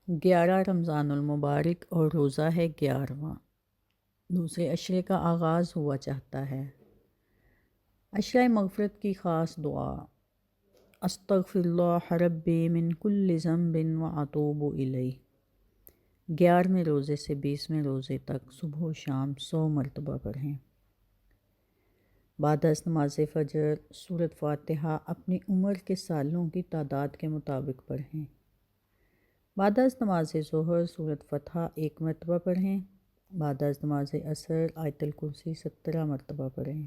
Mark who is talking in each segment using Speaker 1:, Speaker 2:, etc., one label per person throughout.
Speaker 1: 11 رمضان المبارک اور روزہ ہے 11واں۔ دوسرے عشرے کا آغاز ہوا چاہتا ہے۔ عشرہ مغفرت کی خاص دعا: استغفر اللہ ربی من کل ذنب واتوب الیہ۔ 11ویں روزے سے 20ویں روزے تک صبح و شام 100 مرتبہ پڑھیں۔ بعد از نماز فجر سورۃ فاتحہ اپنی عمر کے سالوں کی تعداد کے مطابق پڑھیں۔ بعد از نماز ظہر سورۃ فتح 1 مرتبہ پڑھیں۔ بعد از نماز عصر آیت الکرسی 17 مرتبہ پڑھیں۔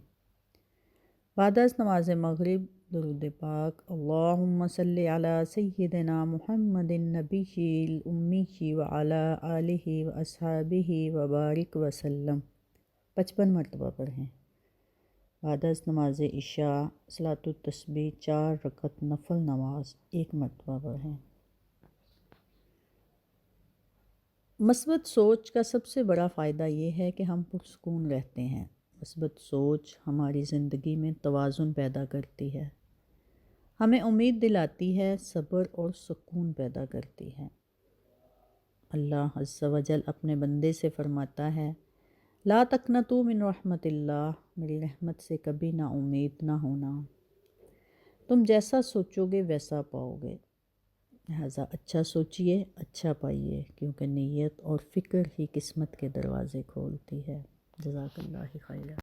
Speaker 1: بعد از نماز مغرب درود پاک اللہم صلی علی سیدنا محمد النبی الامی وعلی آلہ واصحابہ وبارک وسلم 55 مرتبہ پڑھیں۔ بعد از نماز عشاء صلاۃ التسبیح 4 رکعت نفل نماز 1 مرتبہ پڑھیں۔ مثبت سوچ کا سب سے بڑا فائدہ یہ ہے کہ ہم پرسکون رہتے ہیں۔ مثبت سوچ ہماری زندگی میں توازن پیدا کرتی ہے، ہمیں امید دلاتی ہے، صبر اور سکون پیدا کرتی ہے۔ اللہ عز و جل اپنے بندے سے فرماتا ہے لا تقنطوا من رحمت اللہ، میری رحمت سے کبھی نا امید نہ ہونا۔ تم جیسا سوچو گے ویسا پاؤ گے، لہٰذا اچھا سوچئے اچھا پائیے، کیونکہ نیت اور فکر ہی قسمت کے دروازے کھولتی ہے۔ جزاک اللہ خیرا۔